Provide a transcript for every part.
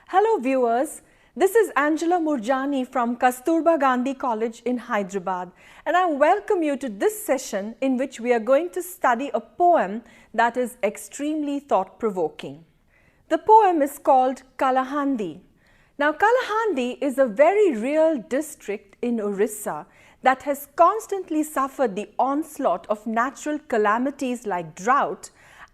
Hello viewers, this is Angela Murjani from Kasturba Gandhi College in Hyderabad, and I welcome you to this session in which we are going to study a poem that is extremely thought-provoking. The poem is called Kalahandi. Now Kalahandi is a very real district in Orissa that has constantly suffered the onslaught of natural calamities like drought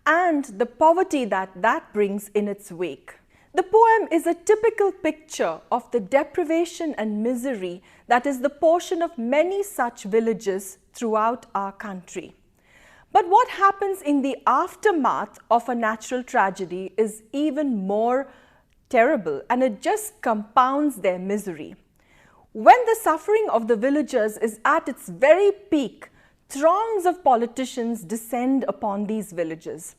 and the poverty that brings in its wake. The poem is a typical picture of the deprivation and misery that is the portion of many such villages throughout our country. But what happens in the aftermath of a natural tragedy is even more terrible, and it just compounds their misery. When the suffering of the villagers is at its very peak, throngs of politicians descend upon these villages.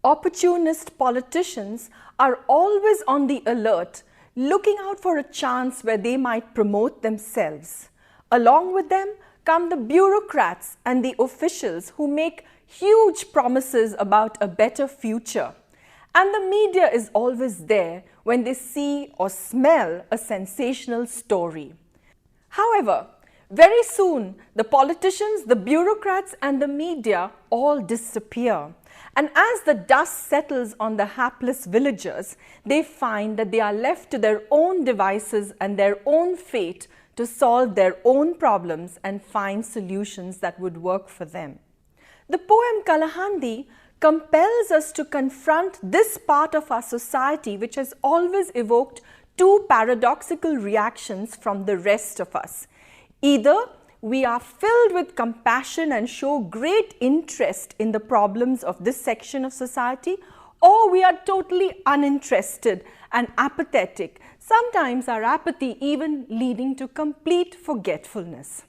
Opportunist politicians are always on the alert, looking out for a chance where they might promote themselves. Along with them come the bureaucrats and the officials who make huge promises about a better future. And the media is always there when they see or smell a sensational story. However, very soon the politicians, the bureaucrats and the media all disappear. And as the dust settles on the hapless villagers, they find that they are left to their own devices and their own fate to solve their own problems and find solutions that would work for them. The poem Kalahandi compels us to confront this part of our society which has always evoked two paradoxical reactions from the rest of us. Either we are filled with compassion and show great interest in the problems of this section of society, or we are totally uninterested and apathetic, sometimes our apathy even leading to complete forgetfulness.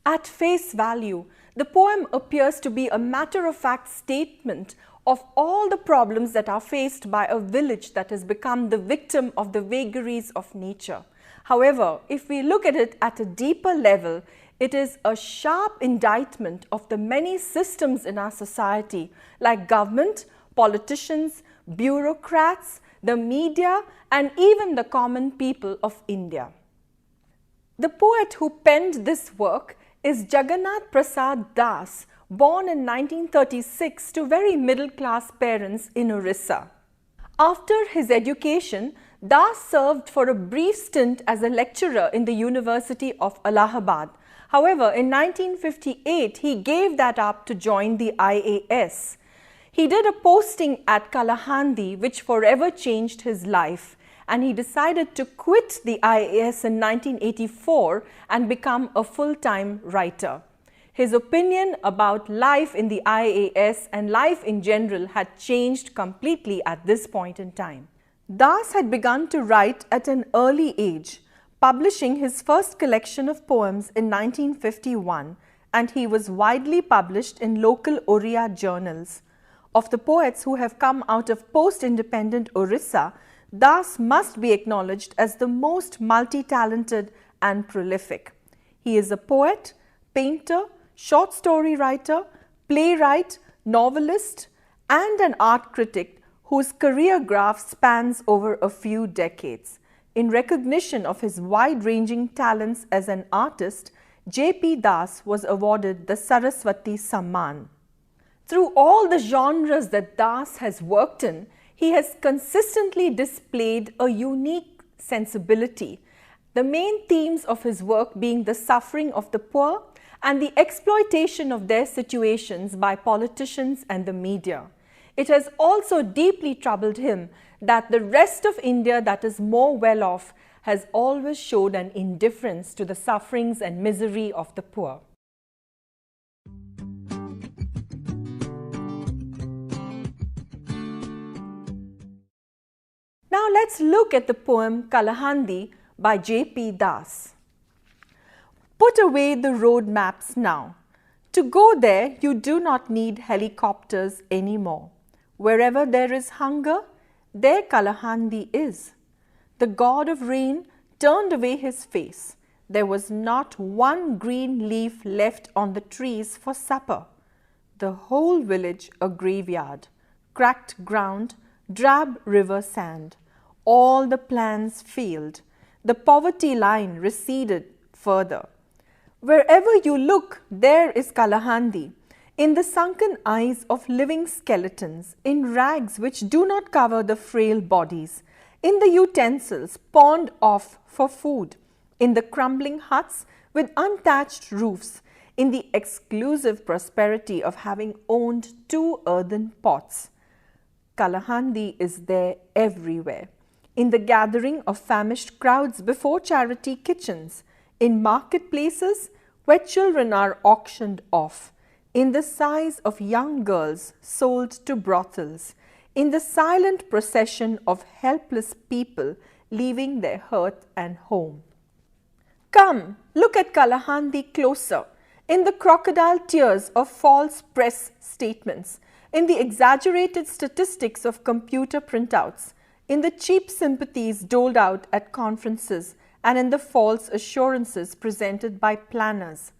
At face value, the poem appears to be a matter-of-fact statement of all the problems that are faced by a village that has become the victim of the vagaries of nature. However, if we look at it at a deeper level, it is a sharp indictment of the many systems in our society like government, politicians, bureaucrats, the media, and even the common people of India. The poet who penned this work is Jagannath Prasad Das, born in 1936 to very middle-class parents in Orissa. After his education, Das served for a brief stint as a lecturer in the University of Allahabad. However, in 1958, he gave that up to join the IAS. He did a posting at Kalahandi which forever changed his life, and he decided to quit the IAS in 1984 and become a full-time writer. His opinion about life in the IAS and life in general had changed completely at this point in time. Das had begun to write at an early age, publishing his first collection of poems in 1951, and he was widely published in local Oriya journals. Of the poets who have come out of post-independent Orissa, Das must be acknowledged as the most multi-talented and prolific. He is a poet, painter, short story writer, playwright, novelist, and an art critic whose career graph spans over a few decades. In recognition of his wide-ranging talents as an artist, J.P. Das was awarded the Saraswati Samman. Through all the genres that Das has worked in, he has consistently displayed a unique sensibility, the main themes of his work being the suffering of the poor and the exploitation of their situations by politicians and the media. It has also deeply troubled him that the rest of India that is more well off has always showed an indifference to the sufferings and misery of the poor. Now let's look at the poem Kalahandi by J.P. Das. Put away the road maps now. To go there, you do not need helicopters anymore. Wherever there is hunger, there Kalahandi is. The god of rain turned away his face. There was not one green leaf left on the trees for supper. The whole village a graveyard, cracked ground, drab river sand. All the plans failed. The poverty line receded further. Wherever you look, there is Kalahandi, in the sunken eyes of living skeletons, in rags which do not cover the frail bodies, in the utensils pawned off for food, in the crumbling huts with unthatched roofs, in the exclusive prosperity of having owned 2 earthen pots. Kalahandi is there everywhere, in the gathering of famished crowds before charity kitchens, in marketplaces where children are auctioned off, in the sighs of young girls sold to brothels, in the silent procession of helpless people leaving their hearth and home. Come, look at Kalahandi closer, in the crocodile tears of false press statements, in the exaggerated statistics of computer printouts, in the cheap sympathies doled out at conferences, and in the false assurances presented by planners.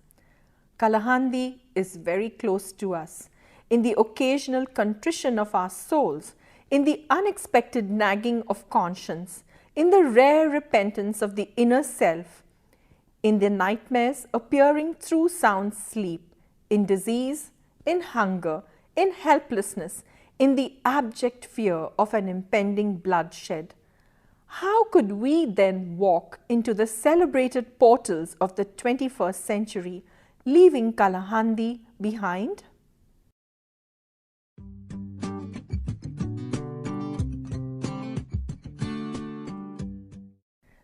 Kalahandi is very close to us, in the occasional contrition of our souls, in the unexpected nagging of conscience, in the rare repentance of the inner self, in the nightmares appearing through sound sleep, in disease, in hunger, in helplessness, in the abject fear of an impending bloodshed. How could we then walk into the celebrated portals of the 21st century, leaving Kalahandi behind?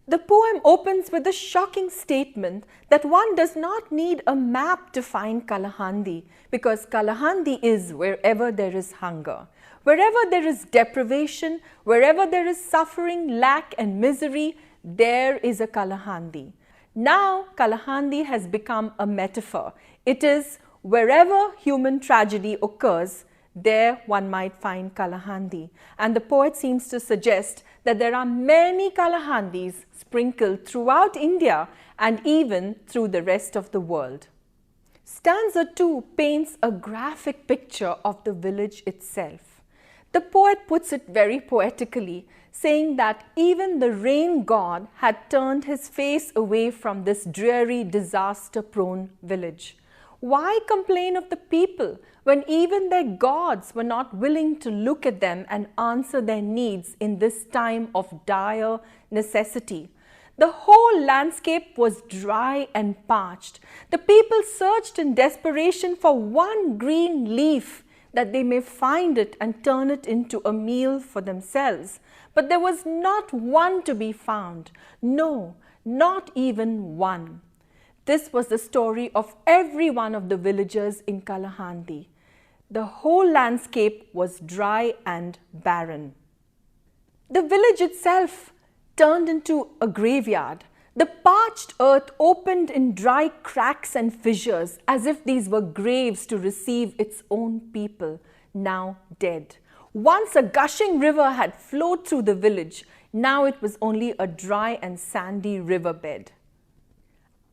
The poem opens with a shocking statement that one does not need a map to find Kalahandi, because Kalahandi is wherever there is hunger. Wherever there is deprivation, wherever there is suffering, lack and misery, there is a Kalahandi. Now, Kalahandi has become a metaphor. It is wherever human tragedy occurs, there one might find Kalahandi. And the poet seems to suggest that there are many Kalahandis sprinkled throughout India and even through the rest of the world. Stanza 2 paints a graphic picture of the village itself. The poet puts it very poetically, saying that even the rain god had turned his face away from this dreary, disaster-prone village. Why complain of the people when even their gods were not willing to look at them and answer their needs in this time of dire necessity? The whole landscape was dry and parched. The people searched in desperation for one green leaf, that they may find it and turn it into a meal for themselves. But there was not one to be found. No, not even one. This was the story of every one of the villagers in Kalahandi. The whole landscape was dry and barren. The village itself turned into a graveyard. The parched earth opened in dry cracks and fissures, as if these were graves to receive its own people, now dead. Once a gushing river had flowed through the village. Now it was only a dry and sandy riverbed.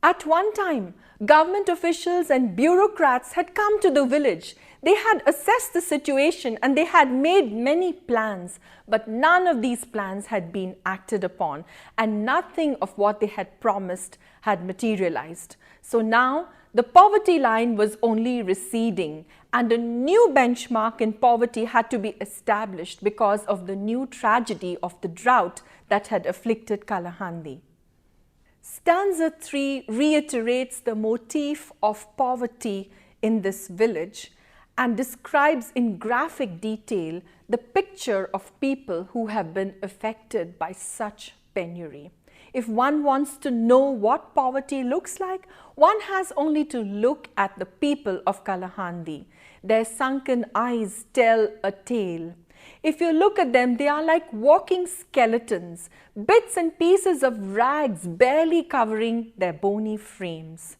At one time, government officials and bureaucrats had come to the village. They had assessed the situation and they had made many plans, but none of these plans had been acted upon, and nothing of what they had promised had materialized. So now the poverty line was only receding, and a new benchmark in poverty had to be established because of the new tragedy of the drought that had afflicted Kalahandi. Stanza 3 reiterates the motif of poverty in this village and describes in graphic detail the picture of people who have been affected by such penury. If one wants to know what poverty looks like, one has only to look at the people of Kalahandi. Their sunken eyes tell a tale. If you look at them, they are like walking skeletons, bits and pieces of rags barely covering their bony frames.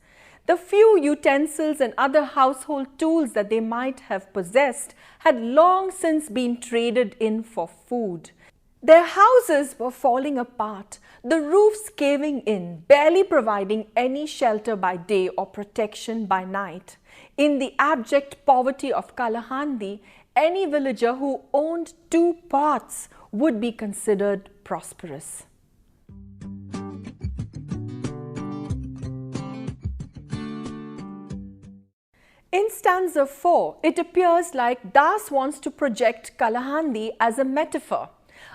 The few utensils and other household tools that they might have possessed had long since been traded in for food. Their houses were falling apart, the roofs caving in, barely providing any shelter by day or protection by night. In the abject poverty of Kalahandi, any villager who owned 2 pots would be considered prosperous. In stanza 4, it appears like Das wants to project Kalahandi as a metaphor.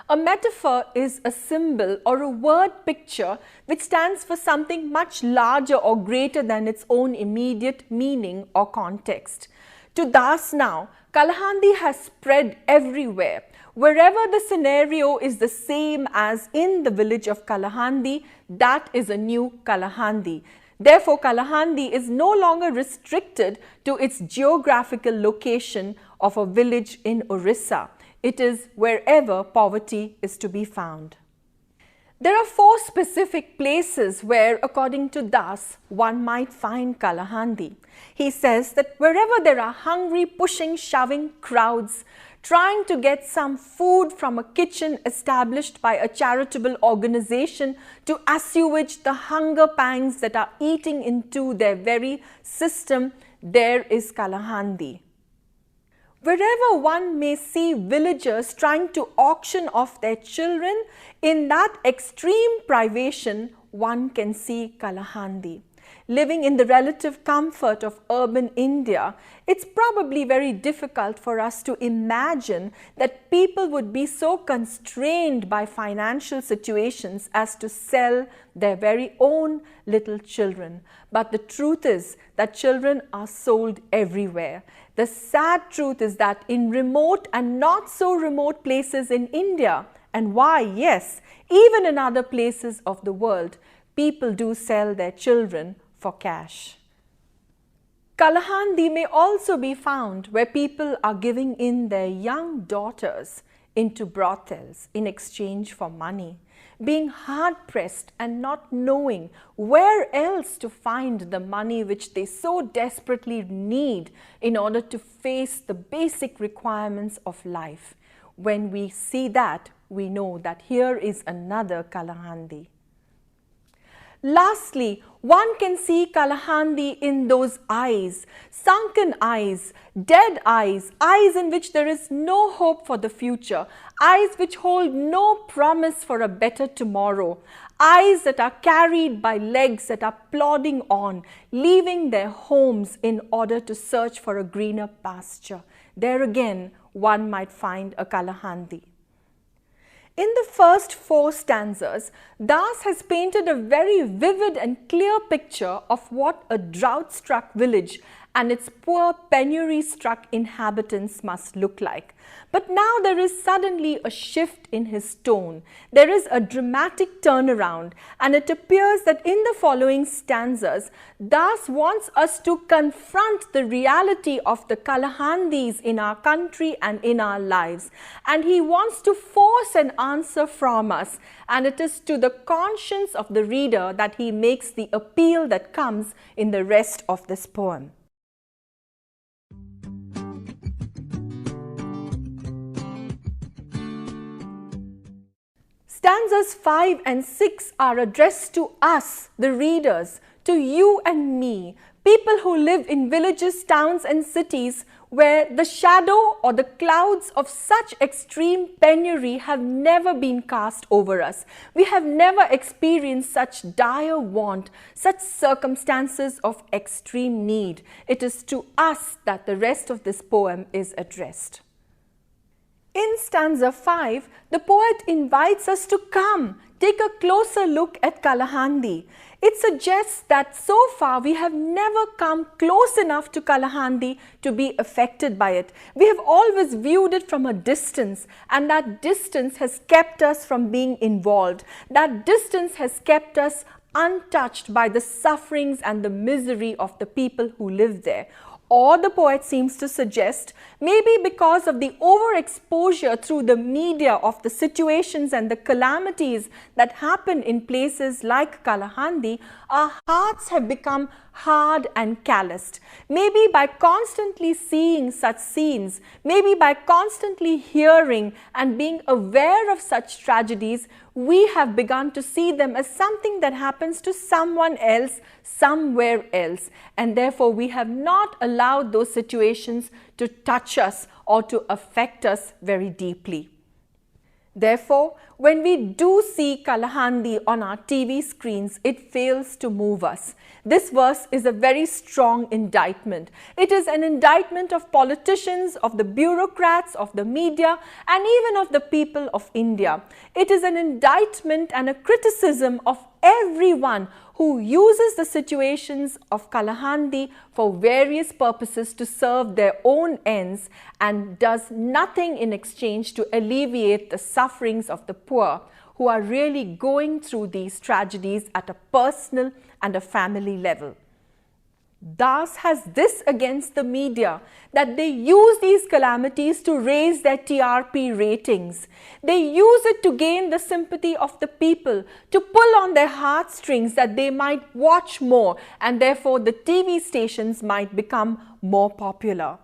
A metaphor is a symbol or a word picture which stands for something much larger or greater than its own immediate meaning or context. To Das now, Kalahandi has spread everywhere. Wherever the scenario is the same as in the village of Kalahandi, that is a new Kalahandi. Therefore, Kalahandi is no longer restricted to its geographical location of a village in Orissa. It is wherever poverty is to be found. There are 4 specific places where, according to Das, one might find Kalahandi. He says that wherever there are hungry, pushing, shoving crowds, trying to get some food from a kitchen established by a charitable organization to assuage the hunger pangs that are eating into their very system, there is Kalahandi. Wherever one may see villagers trying to auction off their children, in that extreme privation, one can see Kalahandi. Living in the relative comfort of urban India, it's probably very difficult for us to imagine that people would be so constrained by financial situations as to sell their very own little children. But the truth is that children are sold everywhere. The sad truth is that in remote and not so remote places in India, and why, yes, even in other places of the world, people do sell their children for cash. Kalahandi may also be found where people are giving in their young daughters into brothels in exchange for money, being hard-pressed and not knowing where else to find the money which they so desperately need in order to face the basic requirements of life. When we see that, we know that here is another Kalahandi. Lastly, one can see Kalahandi in those eyes, sunken eyes, dead eyes, eyes in which there is no hope for the future, eyes which hold no promise for a better tomorrow, eyes that are carried by legs that are plodding on, leaving their homes in order to search for a greener pasture. There again, one might find a Kalahandi. In the first 4 stanzas, Das has painted a very vivid and clear picture of what a drought-struck village and its poor penury-struck inhabitants must look like. But now there is suddenly a shift in his tone. There is a dramatic turnaround, and it appears that in the following stanzas, Das wants us to confront the reality of the Kalahandis in our country and in our lives. And he wants to force an answer from us, and it is to the conscience of the reader that he makes the appeal that comes in the rest of this poem. Stanzas 5 and 6 are addressed to us, the readers, to you and me, people who live in villages, towns and cities where the shadow or the clouds of such extreme penury have never been cast over us. We have never experienced such dire want, such circumstances of extreme need. It is to us that the rest of this poem is addressed. In stanza 5, the poet invites us to come, take a closer look at Kalahandi. It suggests that so far we have never come close enough to Kalahandi to be affected by it. We have always viewed it from a distance, and that distance has kept us from being involved. That distance has kept us untouched by the sufferings and the misery of the people who live there. Or the poet seems to suggest, maybe because of the overexposure through the media of the situations and the calamities that happen in places like Kalahandi, our hearts have become hard and calloused. Maybe by constantly seeing such scenes, maybe by constantly hearing and being aware of such tragedies, we have begun to see them as something that happens to someone else, somewhere else, and therefore we have not allowed those situations to touch us or to affect us very deeply. Therefore, when we do see Kalahandi on our TV screens, it fails to move us. This verse is a very strong indictment. It is an indictment of politicians, of the bureaucrats, of the media, and even of the people of India. It is an indictment and a criticism of everyone who uses the situations of Kalahandi for various purposes to serve their own ends and does nothing in exchange to alleviate the sufferings of the poor who are really going through these tragedies at a personal and a family level. Das has this against the media, that they use these calamities to raise their TRP ratings. They use it to gain the sympathy of the people, to pull on their heartstrings that they might watch more and therefore the TV stations might become more popular.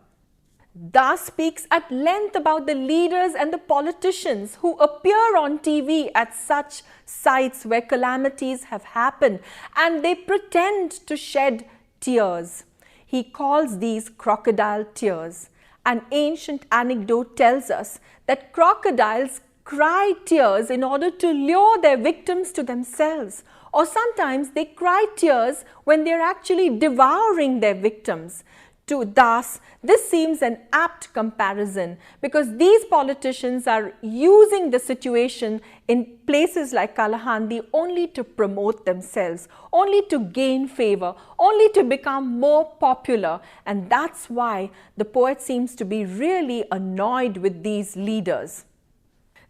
Das speaks at length about the leaders and the politicians who appear on TV at such sites where calamities have happened and they pretend to shed tears. He calls these crocodile tears. An ancient anecdote tells us that crocodiles cry tears in order to lure their victims to themselves, or sometimes they cry tears when they are actually devouring their victims. To Das, this seems an apt comparison because these politicians are using the situation in places like Kalahandi only to promote themselves, only to gain favor, only to become more popular, and that's why the poet seems to be really annoyed with these leaders.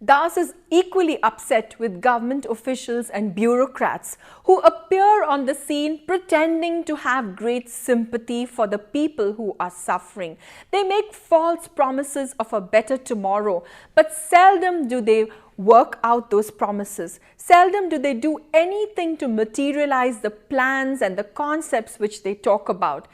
Das is equally upset with government officials and bureaucrats who appear on the scene pretending to have great sympathy for the people who are suffering. They make false promises of a better tomorrow, but seldom do they work out those promises. Seldom do they do anything to materialize the plans and the concepts which they talk about.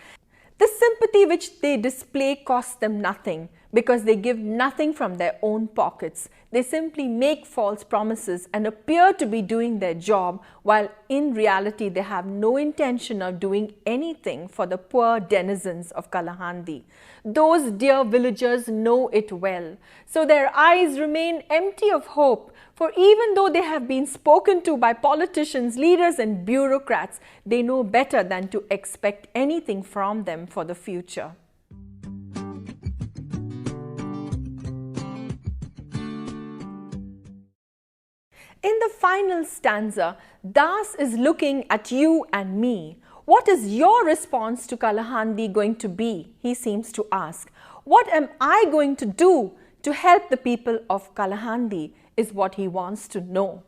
The sympathy which they display costs them nothing because they give nothing from their own pockets. They simply make false promises and appear to be doing their job while in reality they have no intention of doing anything for the poor denizens of Kalahandi. Those dear villagers know it well, so their eyes remain empty of hope, for even though they have been spoken to by politicians, leaders and bureaucrats, they know better than to expect anything from them for the future. In the final stanza, Das is looking at you and me. What is your response to Kalahandi going to be? He seems to ask. What am I going to do to help the people of Kalahandi is what he wants to know.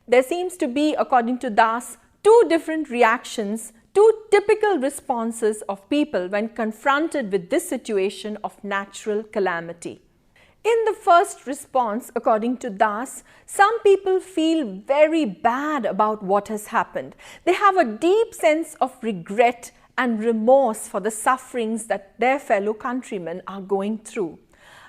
There seems to be, according to Das, two different reactions, two typical responses of people when confronted with this situation of natural calamity. In the first response, according to Das, some people feel very bad about what has happened. They have a deep sense of regret and remorse for the sufferings that their fellow countrymen are going through.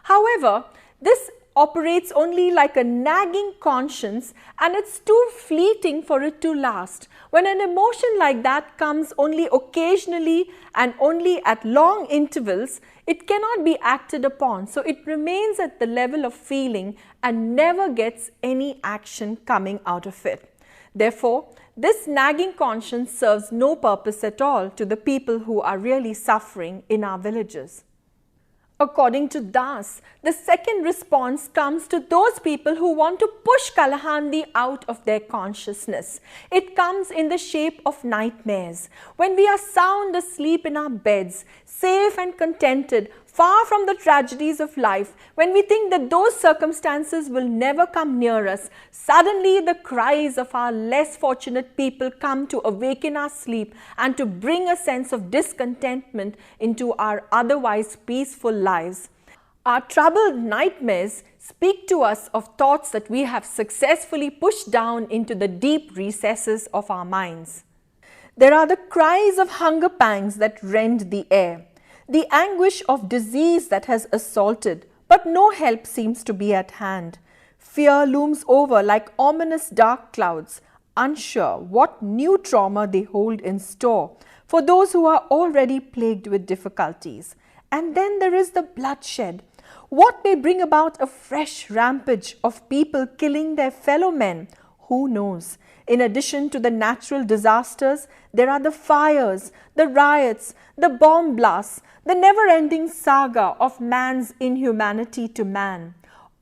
However, this operates only like a nagging conscience, and it's too fleeting for it to last. When an emotion like that comes only occasionally and only at long intervals, it cannot be acted upon. So it remains at the level of feeling and never gets any action coming out of it. Therefore, this nagging conscience serves no purpose at all to the people who are really suffering in our villages. According to Das, the second response comes to those people who want to push Kalahandi out of their consciousness. It comes in the shape of nightmares. When we are sound asleep in our beds, safe and contented, far from the tragedies of life, when we think that those circumstances will never come near us, suddenly the cries of our less fortunate people come to awaken our sleep and to bring a sense of discontentment into our otherwise peaceful lives. Our troubled nightmares speak to us of thoughts that we have successfully pushed down into the deep recesses of our minds. There are the cries of hunger pangs that rend the air, the anguish of disease that has assaulted, but no help seems to be at hand. Fear looms over like ominous dark clouds, unsure what new trauma they hold in store for those who are already plagued with difficulties. And then there is the bloodshed. What may bring about a fresh rampage of people killing their fellow men? Who knows? In addition to the natural disasters, there are the fires, the riots, the bomb blasts, the never-ending saga of man's inhumanity to man.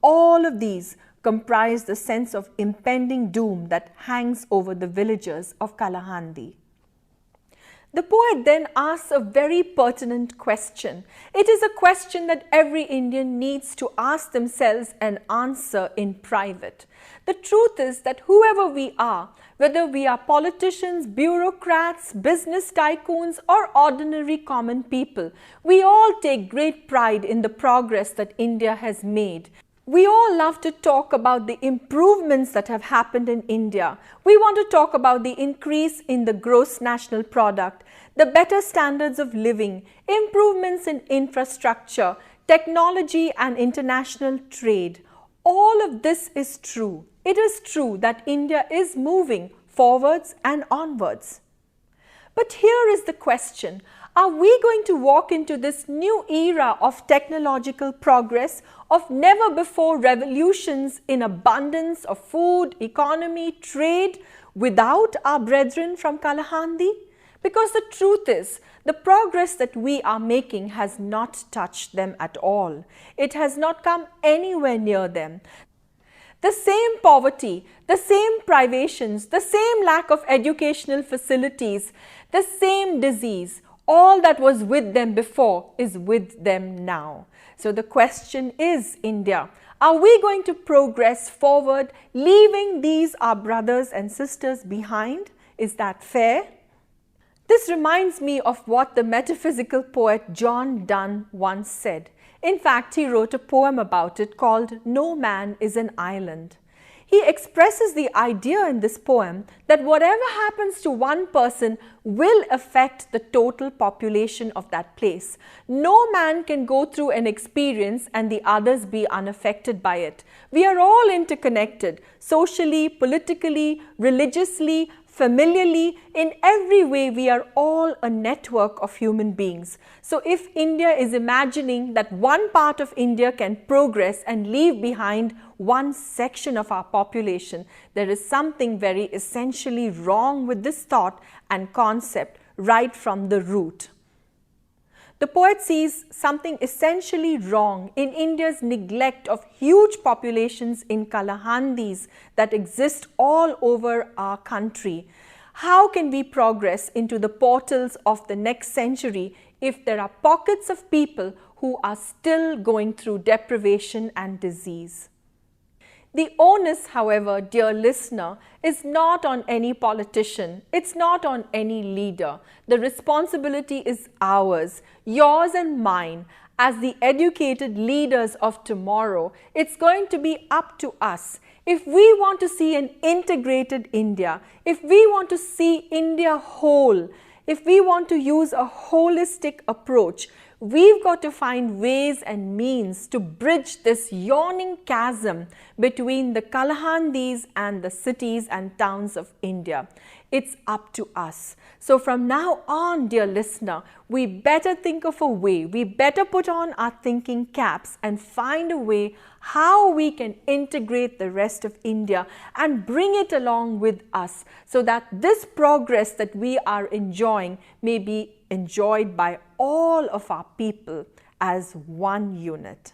All of these comprise the sense of impending doom that hangs over the villagers of Kalahandi. The poet then asks a very pertinent question. It is a question that every Indian needs to ask themselves and answer in private. The truth is that whoever we are, whether we are politicians, bureaucrats, business tycoons, or ordinary common people, we all take great pride in the progress that India has made. We all love to talk about the improvements that have happened in India. We want to talk about the increase in the gross national product, the better standards of living, improvements in infrastructure, technology and international trade. All of this is true. It is true that India is moving forwards and onwards. But here is the question. Are we going to walk into this new era of technological progress, of never-before revolutions in abundance of food, economy, trade, without our brethren from Kalahandi? Because the truth is, the progress that we are making has not touched them at all. It has not come anywhere near them. The same poverty, the same privations, the same lack of educational facilities, the same disease, all that was with them before is with them now. So the question is, India, are we going to progress forward, leaving these our brothers and sisters behind? Is that fair? This reminds me of what the metaphysical poet John Donne once said. In fact, he wrote a poem about it called No Man is an Island. He expresses the idea in this poem that whatever happens to one person will affect the total population of that place. No man can go through an experience and the others be unaffected by it. We are all interconnected, socially, politically, religiously, familiarly. In every way, we are all a network of human beings. So if India is imagining that one part of India can progress and leave behind one section of our population, there is something very essentially wrong with this thought and concept right from the root. The poet sees something essentially wrong in India's neglect of huge populations in Kalahandis that exist all over our country. How can we progress into the portals of the next century if there are pockets of people who are still going through deprivation and disease? The onus, however, dear listener, is not on any politician. It's not on any leader. The responsibility is ours, yours and mine. As the educated leaders of tomorrow, it's going to be up to us. If we want to see an integrated India, if we want to see India whole, if we want to use a holistic approach, we've got to find ways and means to bridge this yawning chasm between the Kalahandis and the cities and towns of India. It's up to us. So from now on, dear listener, we better think of a way, we better put on our thinking caps and find a way how we can integrate the rest of India and bring it along with us so that this progress that we are enjoying may be enjoyed by all of our people as one unit.